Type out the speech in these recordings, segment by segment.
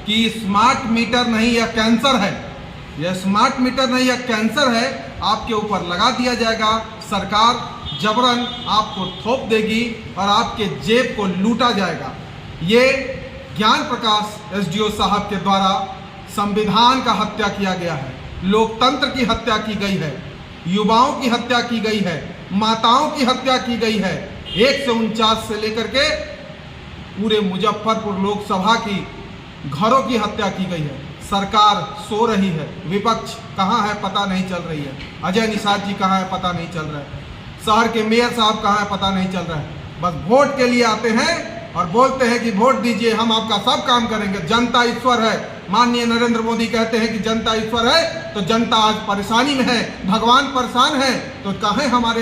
कि smart meter नहीं, यह कैंसर है। यह स्मार्ट मीटर नहीं, यह कैंसर है। आपके ऊपर लगा दिया जाएगा, सरकार जबरन आपको थोप देगी और आपके जेब को लूटा जाएगा। ये ज्ञान प्रकाश एसडीओ साहब के द्वारा संविधान का हत्या किया गया है, लोकतंत्र की हत्या की गई है, युवाओं की हत्या की गई है, माताओं की हत्या की गई है। 149 से लेकर के पूरे मुजफ्फरपुर लोकसभा की घरों की हत्या की गई है। सरकार सो रही है, विपक्ष कहाँ है पता नहीं चल रही है, अजय निषाद जी कहाँ है पता नहीं चल रहा है, शहर के मेयर साहब कहाँ है पता नहीं चल रहा है। बस वोट के लिए आते हैं और बोलते हैं कि वोट दीजिए, हम आपका सब काम करेंगे, जनता ईश्वर है। माननीय नरेंद्र मोदी कहते हैं कि जनता ईश्वर है, तो जनता आज परेशानी में है, भगवान परेशान है। तो कहें हमारे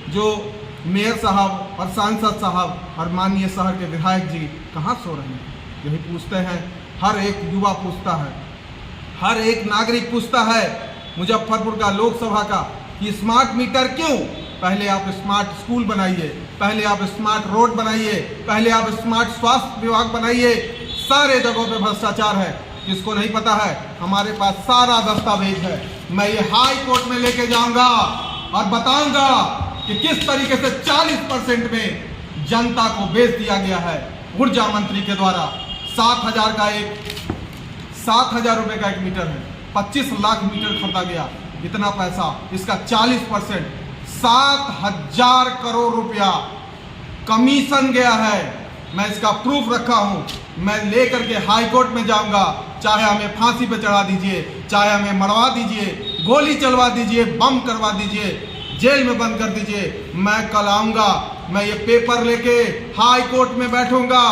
जो मेयर साहब और सांसद साहब और माननीय शहर के विधायक जी कहाँ सो रहे हैं? यही पूछते हैं, हर एक युवा पूछता है, हर एक नागरिक पूछता है मुजफ्फरपुर का, लोकसभा का, कि स्मार्ट मीटर क्यों? पहले आप स्मार्ट स्कूल बनाइए, पहले आप स्मार्ट रोड बनाइए, पहले आप स्मार्ट स्वास्थ्य विभाग बनाइए। सारे जगहों पे भ्रष्टाचार है, किसको नहीं पता है? हमारे पास सारा दस्तावेज है। मैं ये हाई कोर्ट में लेके जाऊंगा और बताऊंगा कि किस तरीके से 40% में जनता को बेच दिया गया है ऊर्जा मंत्री के द्वारा। 7,000 रुपए का एक मीटर है, 25 लाख मीटर खरीदा गया, इतना पैसा, इसका 40% 7,000 करोड़ रुपया कमीशन गया है। मैं इसका प्रूफ रखा हूं। मैं लेकर के हाई कोर्ट में जाऊंगा, चाहे हमें फांसी पे चढ़ा दीजिए, चाहे हमें मरवा दीजिए, गोली चलवा दीजिए, बम करवा दीजिए, जेल में बंद कर दीजिए। मैं कल आऊंगा, मैं ये पेपर लेके हाई कोर्ट में बैठूंगा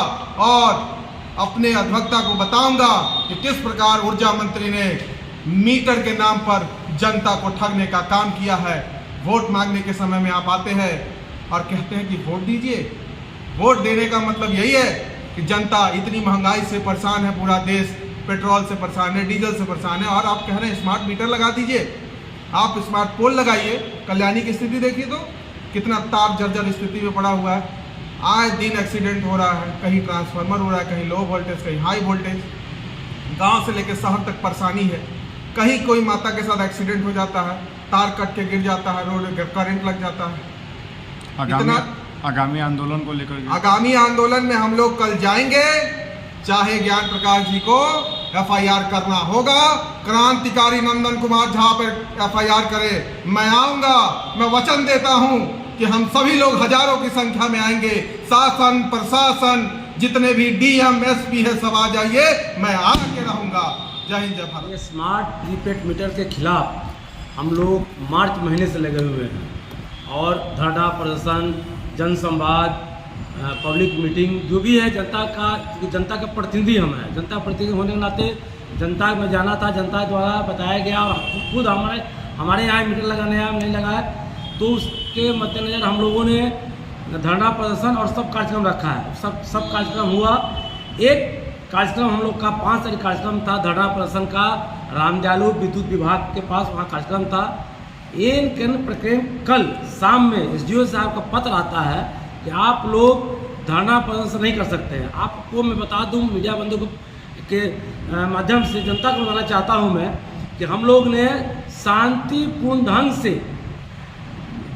और अपने अधिवक्ता को बताऊंगा कि किस प्रकार ऊर्जा मंत्री ने मीटर के नाम पर जनता को ठगने का काम किया है। वोट मांगने के समय में आप आते हैं और कहते हैं कि वोट दीजिए। वोट देने का मतलब यही है कि जनता इतनी महंगाई से परेशान है, पूरा देश पेट्रोल से परेशान है, डीजल से परेशान है, और आप कह रहे हैं स्मार्ट मीटर लगा दीजिए। आप स्मार्ट पोल लगाइए। कल्याणी की स्थिति देखिए तो कितना तार जर्जर स्थिति में पड़ा हुआ है। आए दिन एक्सीडेंट हो रहा है, कहीं ट्रांसफार्मर हो रहा है, कहीं लो वोल्टेज, कहीं हाई वोल्टेज। गांव से लेकर शहर तक परेशानी है। कहीं कोई माता के साथ एक्सीडेंट हो जाता है, तार कट के गिर जाता है, रोड करंट लग जाता है। आगामी आंदोलन को लेकर, आगामी आंदोलन में हम लोग कल जाएंगे, चाहे ज्ञान प्रकाश जी को FIR करना होगा, क्रांतिकारी नंदन कुमार झा पर FIR करे। मैं आऊंगा, मैं वचन देता हूं कि हम सभी लोग हजारों की संख्या में आएंगे। शासन प्रशासन जितने भी DM SP है सब आ जाइए, मैं आके रहूंगा। जय हिंद जय भारत। स्मार्ट प्रीपेड मीटर के खिलाफ हम लोग मार्च महीने से लगे हुए हैं और धरना प्रदर्शन, जन संवाद, पब्लिक मीटिंग, जो भी है जनता का प्रतिनिधि हम हैं। जनता प्रतिनिधि होने के नाते जनता में जाना था, जनता द्वारा बताया गया और खुद हमारे यहाँ मीटर लगाने नहीं लगा है, तो उसके मद्देनजर हम लोगों ने धरना प्रदर्शन और सब कार्यक्रम रखा है। सब कार्यक्रम हुआ। एक कार्यक्रम हम लोग का 5 तारीख कार्यक्रम था धरना प्रदर्शन का, रामजालू विद्युत विभाग के पास वहाँ कार्यक्रम था। इन केंद्र प्रक्रम कल शाम में SDO साहब का पत्र आता है कि आप लोग धरना प्रदर्शन नहीं कर सकते हैं। आपको मैं बता दूं, मीडिया बंधु के माध्यम से जनता को बताना चाहता हूं मैं कि हम लोग ने शांतिपूर्ण ढंग से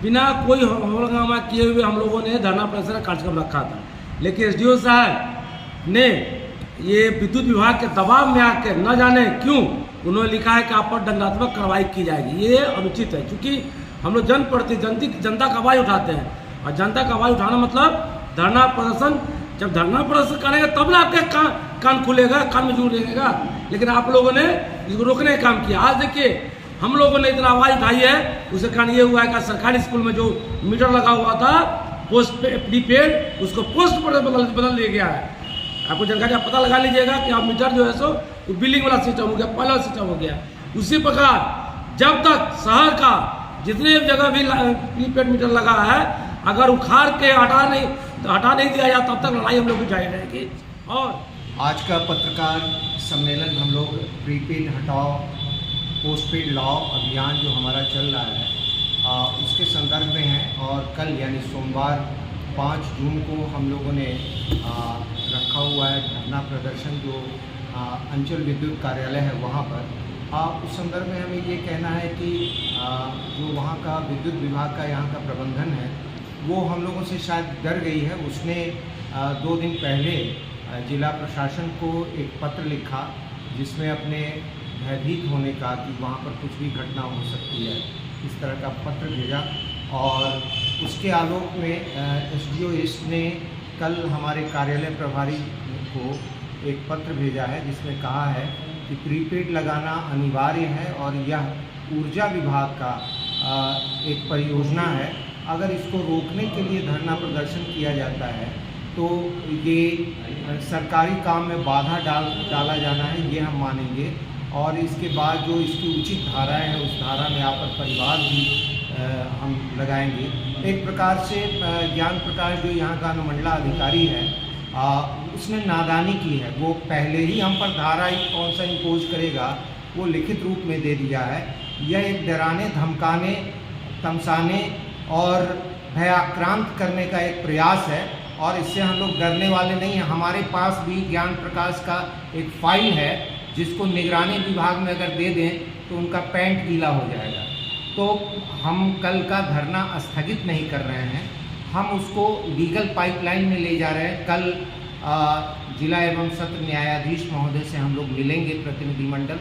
बिना कोई हंगामा किए हुए हम लोगों ने धरना प्रदर्शन का कार्यक्रम रखा था। लेकिन SDO साहब ने ये विद्युत विभाग के दबाव में आकर न जाने क्यों उन्होंने लिखा है कि आप पर दंडात्मक कार्रवाई की जाएगी। ये अनुचित है, क्योंकि हम लोग जनता का आवाज़ उठाते हैं और जनता का आवाज़ उठाना मतलब धरना प्रदर्शन। जब धरना प्रदर्शन करेंगे तब ना आपके कान खुलेगा, कान में जूर लगेगा। लेकिन आप लोगों ने इसको रोकने का काम किया। आज देखिए हम लोगों ने इतना आवाज़ उठाई है, उसके कारण ये हुआ है कि सरकारी स्कूल में जो मीटर लगा हुआ था पोस्ट प्रीपेड, उसको पोस्ट पर बदल दिया गया है। आपको जानकारी, आप पता लगा लीजिएगा कि आप मीटर जो है सो बिलिंग वाला सिस्टम हो गया, पहला सिस्टम हो गया। उसी प्रकार जब तक शहर का जितने जगह भी प्रीपेड मीटर लगा है, अगर उखाड़ के हटा नहीं दिया जाए तब तक लड़ाई हम लोग की जारी रहेगी। और आज का पत्रकार सम्मेलन हम लोग प्रीपेड हटाओ पोस्टपेड लाओ अभियान जो हमारा चल रहा है उसके संदर्भ में है। और कल यानी सोमवार 5 जून को हम लोगों ने रखा हुआ है धरना प्रदर्शन, जो अंचल विद्युत कार्यालय है वहाँ पर। उस संदर्भ में हमें ये कहना है कि जो वहाँ का विद्युत विभाग का यहाँ का प्रबंधन है वो हम लोगों से शायद डर गई है। उसने 2 दिन पहले जिला प्रशासन को एक पत्र लिखा जिसमें अपने भयभीत होने का कि वहाँ पर कुछ भी घटना हो सकती है इस तरह का पत्र भेजा। और उसके आलोक में एसडीओ ईस्ट ने कल हमारे कार्यालय प्रभारी को एक पत्र भेजा है जिसमें कहा है कि प्रीपेड लगाना अनिवार्य है और यह ऊर्जा विभाग का एक परियोजना है। अगर इसको रोकने के लिए धरना प्रदर्शन किया जाता है तो ये सरकारी काम में बाधा डाला जाना है, ये हम मानेंगे। और इसके बाद जो इसकी उचित धाराएं हैं उस धारा में आपद परिवार भी हम लगाएंगे। एक प्रकार से ज्ञान प्रकाश जो यहाँ का अनुमंडलाधिकारी है उसने नादानी की है। वो पहले ही हम पर धारा कौन सा इम्पोज करेगा वो लिखित रूप में दे दिया है। यह एक डराने, धमकाने, तमसाने और भयाक्रांत करने का एक प्रयास है और इससे हम लोग डरने वाले नहीं हैं। हमारे पास भी ज्ञान प्रकाश का एक फाइल है जिसको निगरानी विभाग में अगर दे दें तो उनका पैंट गीला हो जाएगा। तो हम कल का धरना स्थगित नहीं कर रहे हैं, हम उसको लीगल पाइपलाइन में ले जा रहे हैं। कल जिला एवं सत्र न्यायाधीश महोदय से हम लोग मिलेंगे प्रतिनिधिमंडल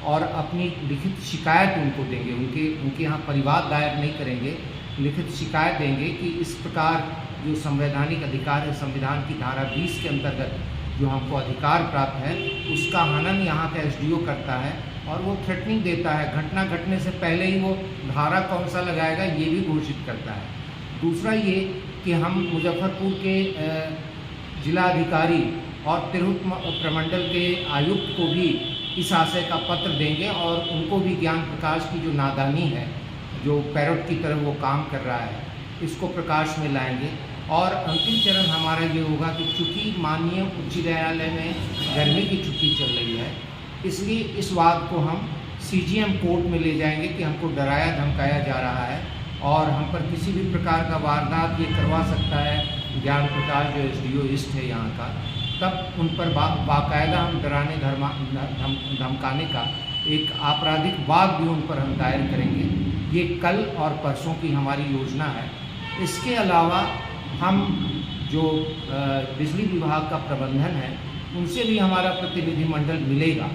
और अपनी लिखित शिकायत उनको देंगे। उनके यहाँ परिवाद दायर नहीं करेंगे, लिखित शिकायत देंगे कि इस प्रकार जो संवैधानिक अधिकार है संविधान की धारा 20 के अंतर्गत जो हमको अधिकार प्राप्त है उसका हनन यहाँ का एसडीओ करता है और वो थ्रेटनिंग देता है। घटना घटने से पहले ही वो धारा कौन सा लगाएगा ये भी घोषित करता है। दूसरा ये कि हम मुजफ्फरपुर के जिलाधिकारी और तिरहुत प्रमंडल के आयुक्त को भी इस आशय का पत्र देंगे और उनको भी ज्ञान प्रकाश की जो नादानी है, जो पैरोट की तरह वो काम कर रहा है, इसको प्रकाश में लाएंगे। और अंतिम चरण हमारा ये होगा कि चूँकि माननीय उच्च न्यायालय में गर्मी की छुट्टी चल रही है इसलिए इस बात को हम सीजीएम कोर्ट में ले जाएंगे कि हमको डराया धमकाया जा रहा है और हम पर किसी भी प्रकार का वारदात ये करवा सकता है ज्ञान प्रकाश जो एसडीओ ईस्ट है यहाँ का। तब उन पर बाकायदा हम डराने धमकाने का एक आपराधिक वाद भी उन पर हम दायर करेंगे। ये कल और परसों की हमारी योजना है। इसके अलावा हम जो बिजली विभाग का प्रबंधन है उनसे भी हमारा प्रतिनिधिमंडल मिलेगा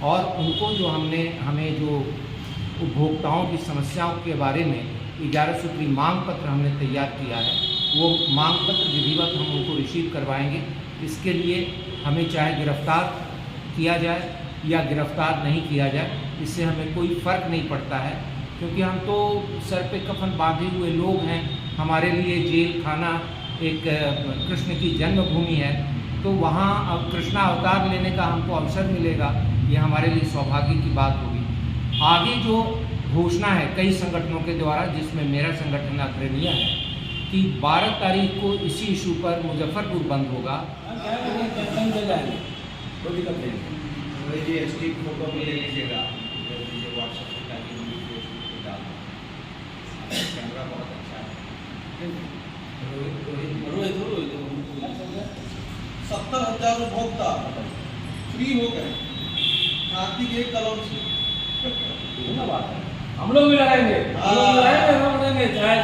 और उनको जो हमें जो उपभोक्ताओं की समस्याओं के बारे में 11 सूत्री मांग पत्र हमने तैयार किया है वो मांग पत्र विधिवत हम उनको रिसीव करवाएंगे। इसके लिए हमें चाहे गिरफ्तार किया जाए या गिरफ्तार नहीं किया जाए, इससे हमें कोई फ़र्क नहीं पड़ता है क्योंकि हम तो सर पे कफन बांधे हुए लोग हैं। हमारे लिए जेल खाना एक कृष्ण की जन्मभूमि है, तो वहाँ अब कृष्णा अवतार लेने का हमको अवसर मिलेगा, ये हमारे लिए सौभाग्य की बात होगी। आगे जो घोषणा है कई संगठनों के द्वारा जिसमें मेरा संगठन अग्रणीय है कि 12 तारीख को इसी इशू पर मुजफ्फरपुर बंद होगा। फोटो भी ले लीजिएगा, व्हाट्सएप कैमरा बहुत अच्छा है। 70,000 उपभोक्ता फ्री हो गए कार्तिक एक कलम से। हम लोग भी लगाएंगे, हम लोग लगाएंगे, हम लगाएंगे, चाहे